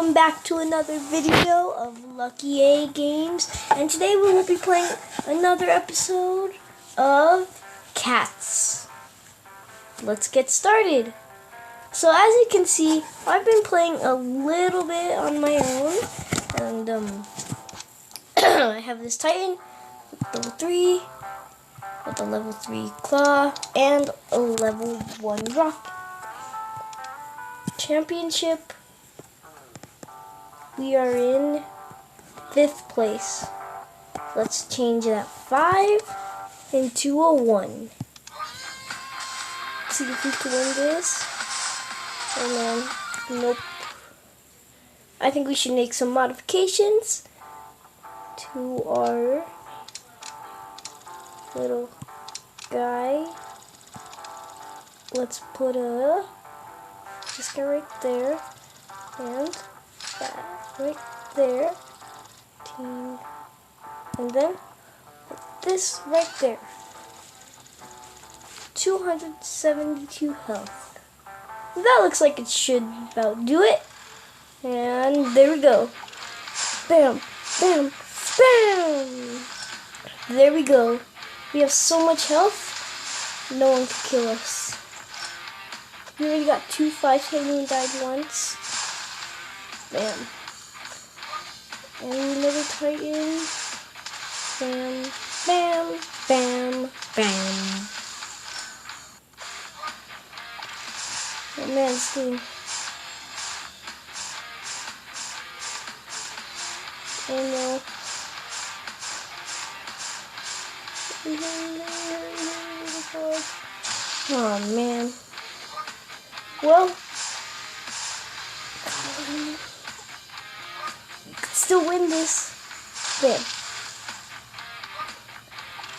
Welcome back to another video of Lucky A Games, and today we will be playing another episode of Cats. Let's get started. So as you can see, I've been playing a little bit on my own, and I have this Titan with level 3, with a level 3 Claw, and a level 1 Rocket. Championship. We are in 5th place. Let's change that 5 into a 1. See if we can win this. Oh man, nope. I think we should make some modifications to our little guy. Let's put this guy right there, and that right there, and then this right there. 272 health. That looks like it should about do it. And there we go. Bam, bam, bam. There we go. We have so much health, no one can kill us. We already got 2 5K and died once. Bam. And another Titan. Bam, bam, bam, bam. Oh man, this game. Oh no. Oh man. Well, still win this. Bam.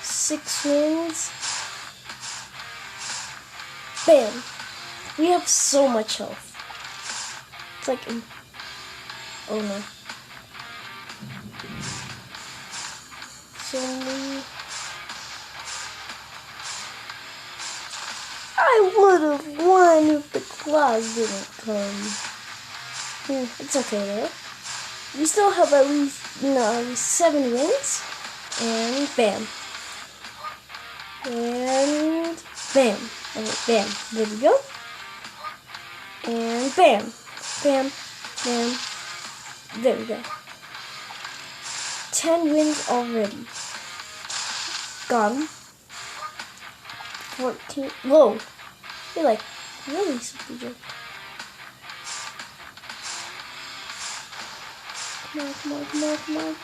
6 wins. Bam. We have so much health. It's like, oh no. So I would have won if the claws didn't come. It's okay though. We still have at least 7 wins. And bam. And bam. Okay, bam. There we go. And bam. Bam. Bam. There we go. 10 wins already. Gone. 14. Whoa. You're like really super good. Come on, come on, come on, come on.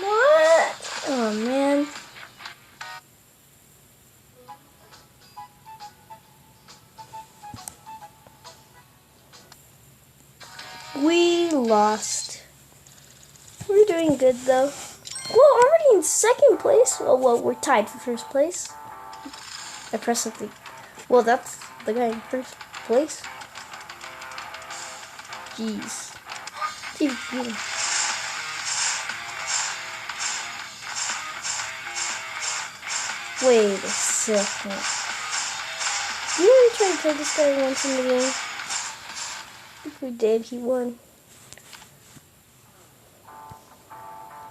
What? Oh man. We lost. We're doing good though. Well, already in 2nd place. Oh well, we're tied for 1st place. I pressed something. Well, that's the guy in 1st place. Jeez. Wait a second. You really trying to kill this guy once in the game? If we did, he won.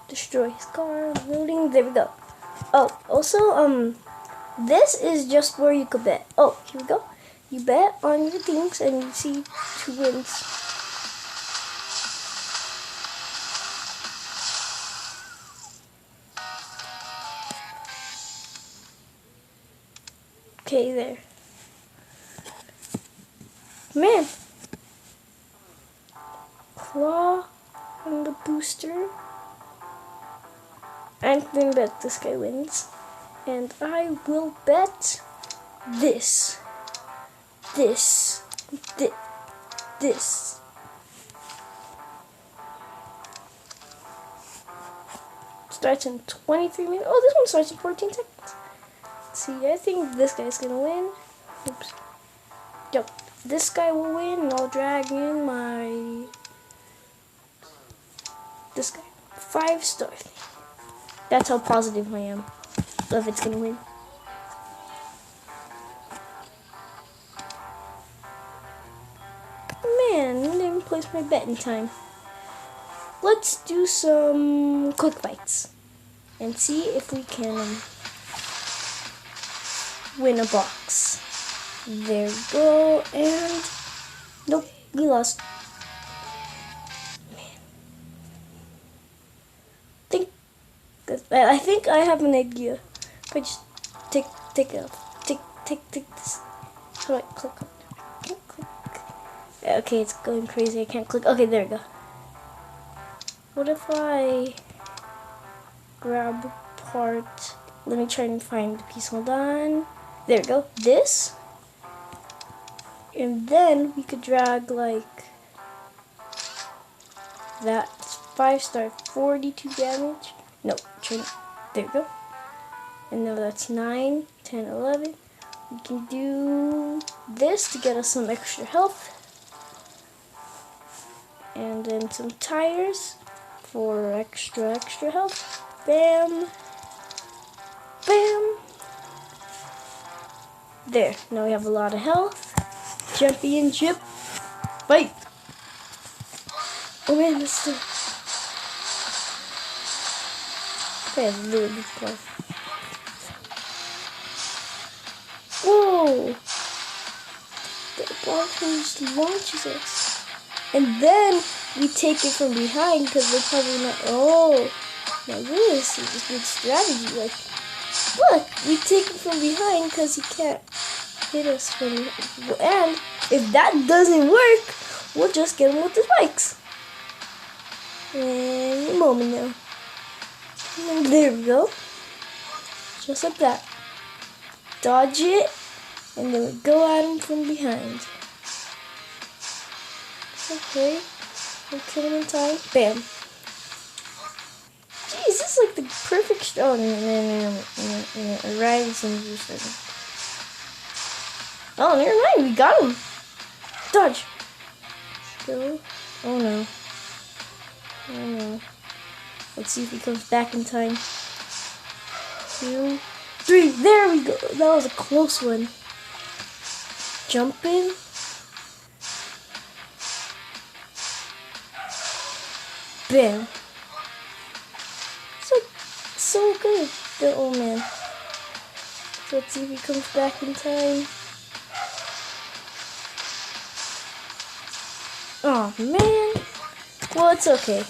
Destroy his car. Loading. There we go. Oh, also, this is just where you could bet. Oh, here we go. You bet on your things and you see 2 wins. Okay, there. Man. Claw on the booster. I'm going to bet this guy wins. And I will bet this. This. Starts in 23 minutes. Oh, this one starts in 14 seconds. Let's see, I think this guy's gonna win. Oops. Yep, this guy will win, and I'll drag in this guy. 5-star thing. That's how positive I am of it's gonna win. Man, I didn't place my betting time. Let's do some quick fights and see if we can win a box. There we go, and nope, we lost. Man. I think I have an idea. If I just take this. How do I click on it? I can't click. Okay, it's going crazy. I can't click. Okay, there we go. What if I grab part? Let me try and find the piece. Hold on. There we go. This. And then we could drag like that. 5-star, 42 damage. No, there we go. And now that's 9, 10, 11. We can do this to get us some extra health. And then some tires for extra health. Bam. Bam. There. Now we have a lot of health. Jumpy and chip. Fight. Oh man, that's the... Okay, really good play. Whoa! The ball just launches us. And then we take it from behind because they're probably not... Oh! Now this is a good strategy. Like, look! We take it from behind because he can't hit us from... And if that doesn't work, we'll just get him with the spikes. And a moment now. And there we go. Just like that. Dodge it. And then we go at him from behind. Okay. We'll kill him in time. Bam. Jeez, this is like the perfect... Oh, no. Right. Oh, never mind. We got him. Dodge. Go. Oh, no. Oh, no. Let's see if he comes back in time. 2, 3. There we go. That was a close one. Jump in. Bam. It's like so good. The old man. So let's see if he comes back in time. Oh man. Well, it's okay.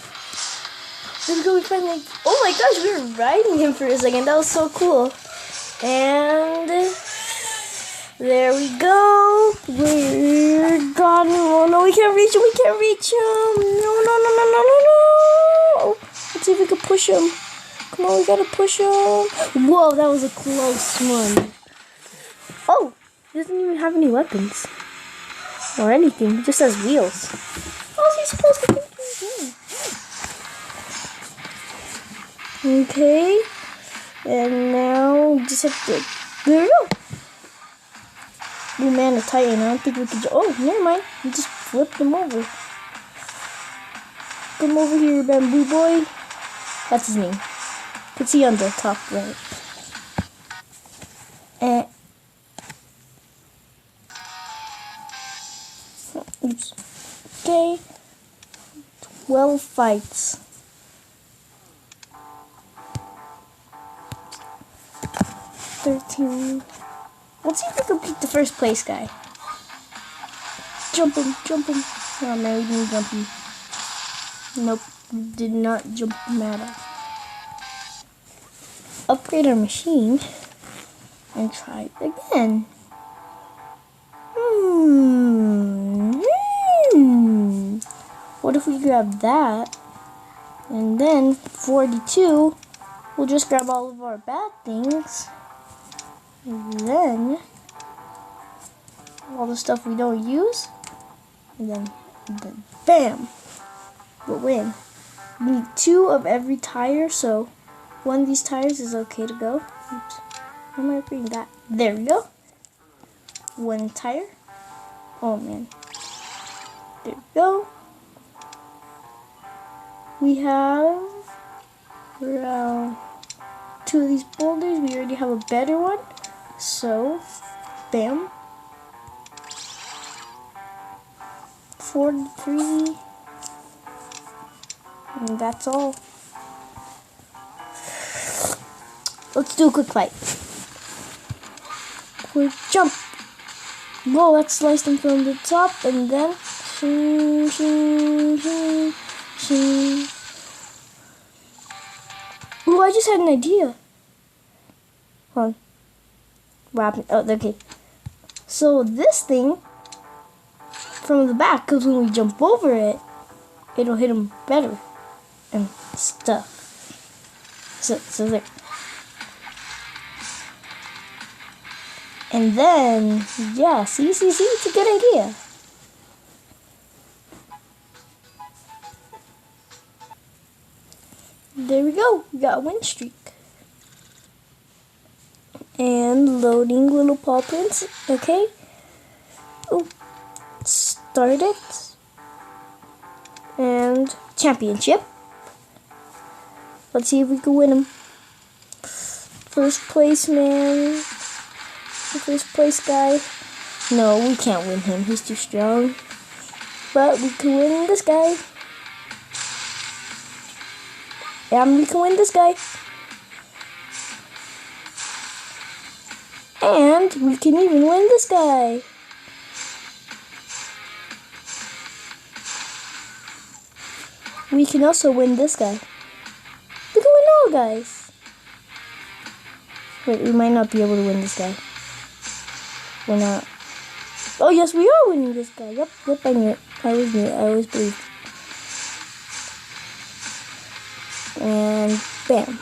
Then go we finally. Oh my gosh, we were riding him for a second. That was so cool. And there we go. We're gone. Oh no, we can't reach him. We can't reach him. No. Let's see if we can push him. Come on, we gotta push him. Whoa, that was a close one. Oh, he doesn't even have any weapons or anything. He just has wheels. How's he supposed to think he's doing? Okay, and now we just have to. There we go. New man, a Titan. I don't think we can. Oh, never mind. We just flipped him over. Come over here, bamboo boy. That's his name. You can see on the top right. Oops. Okay. 12 fights. 13. Let's see if we can beat the first place guy. Jumping. Oh man, we didn't jump him. Nope, did not jump him at all. Upgrade our machine and try it again. What if we grab that and then 42? We'll just grab all of our bad things. And then all the stuff we don't use, and then bam, we'll win. We need 2 of every tire, so 1 of these tires is okay to go. Oops, how am I bring that? There we go. 1 tire. Oh man, there we go. We have around 2 of these boulders. We already have a better one. So, bam. 43. And that's all. Let's do a quick fight. Quick jump. Whoa, let's slice them from the top and then shing, shing, shing, shing. Ooh, I just had an idea. Hold on. What happened? Oh, okay. So this thing from the back, because when we jump over it, it'll hit him better and stuff. So there. And then, yeah, see, it's a good idea. There we go, we got a win streak. And loading little paw prints, okay. Oh, start it. And championship. Let's see if we can win him. First place, man. The first place guy. No, we can't win him. He's too strong. But we can win this guy. And we can win this guy. And we can even win this guy. We can also win this guy. We can win all guys. Wait, we might not be able to win this guy. We're not. Oh yes, we are winning this guy. Yep, I knew it. I always believed. And bam.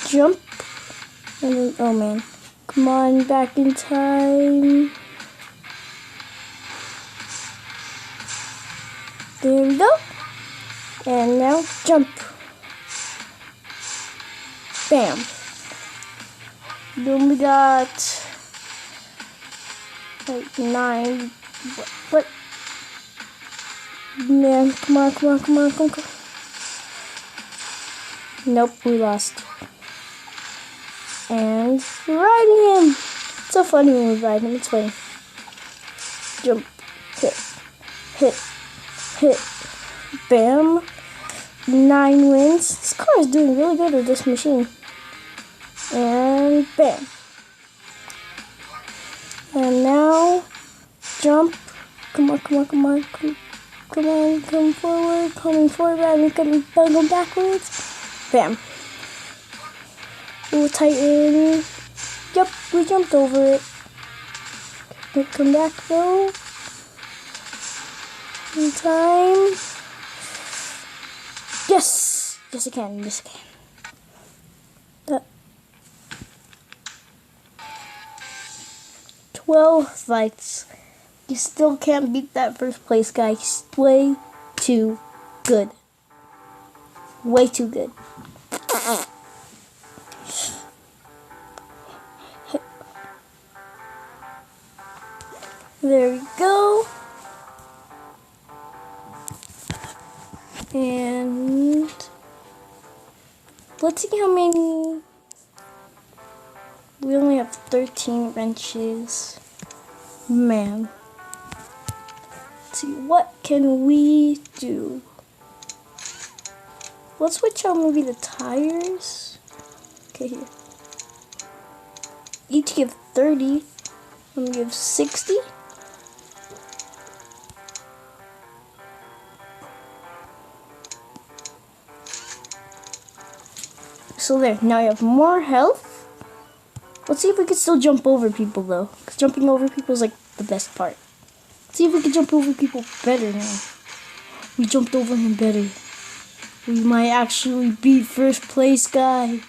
Jump. And then, oh man. Come on, back in time. There we go. And now jump. Bam. Then we got like 9. What? Man, come on. Nope, we lost. And we're riding him. It's so funny when we ride him. It's funny. Jump, hit, bam. 9 wins. This car is doing really good with this machine. And bam. And now jump. Come on. Come forward. Coming forward. And go backwards. Bam. We'll tighten. Yep, we jumped over it. Come back though. In time. Yes! Yes, I can. 12 fights. You still can't beat that first place guy. He's way too good. Way too good. There we go. And let's see how many. We only have 13 wrenches. Man. Let's see, what can we do? Let's switch out maybe the tires. Okay, here. Each give 30. I'm gonna give 60. So there, now I have more health. Let's see if we can still jump over people though. Because jumping over people is like the best part. Let's see if we can jump over people better now. We jumped over him better. We might actually beat first place guy.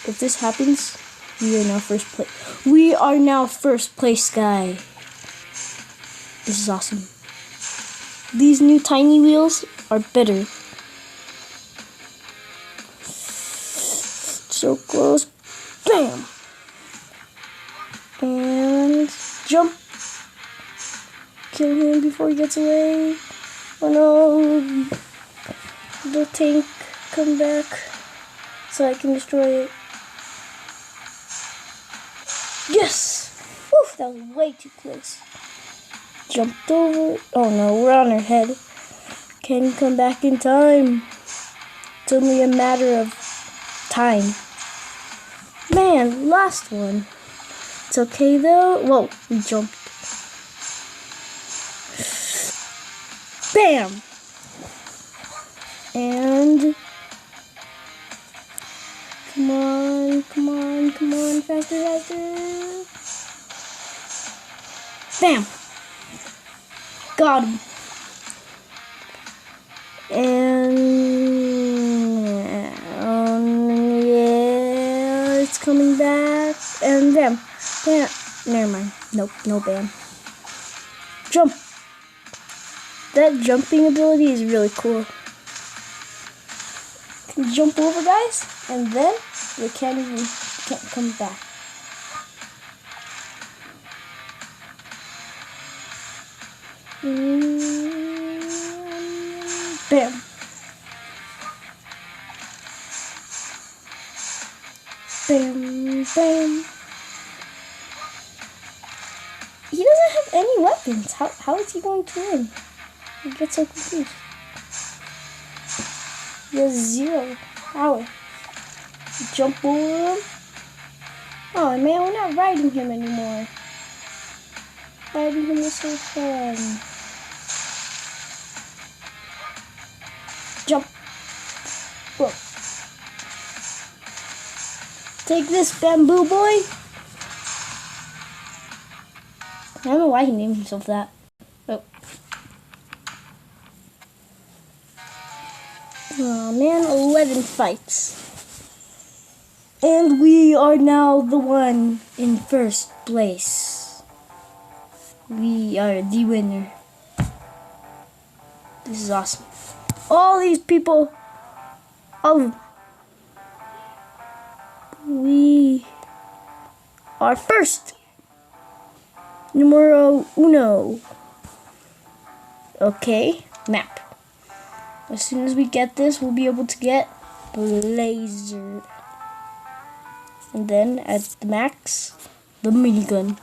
If this happens, we are now first place. We are now first place guy. This is awesome. These new tiny wheels are better. So close. Bam! And jump. Kill him before he gets away. Oh no. The tank, come back so I can destroy it. Yes! Woof, that was way too close. Jumped over. Oh no, we're on our head. can come back in time. It's only a matter of time. Man, last one. It's okay though. Whoa, we jumped. Bam! And come on, come on, come on, faster, faster. Bam! Got him. And yeah, it's coming back. And bam. Bam. Never mind. Nope, no bam. Jump. That jumping ability is really cool. Can jump over guys, and then they can't come back. Bam. Bam, bam. He doesn't have any weapons. How is he going to win? I get so confused. He has 0 power. Jump over him. Oh man, we're not riding him anymore. Riding him is so fun. Jump. Whoa. Take this, bamboo boy. I don't know why he named himself that. Oh. Oh man, 11 fights. And we are now the one in first place. We are the winner. This is awesome. All these people. Oh. We are first. Numero uno. Okay, map. As soon as we get this, we'll be able to get Blazer. And then at the max, the minigun.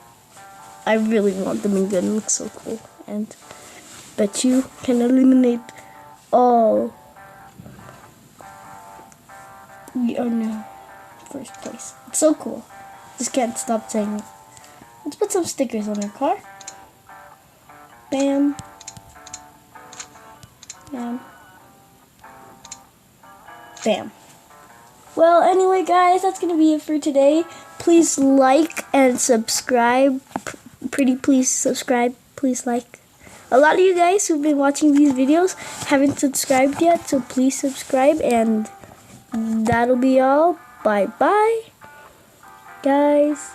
I really want the minigun, it looks so cool. And bet you can eliminate all. We are now first place. It's so cool. Just can't stop saying it. Let's put some stickers on our car. Bam. Bam. Bam. Well, anyway, guys, that's going to be it for today. Please like and subscribe. Pretty please subscribe. Please like. A lot of you guys who've been watching these videos haven't subscribed yet, so please subscribe. And that'll be all. Bye-bye, guys.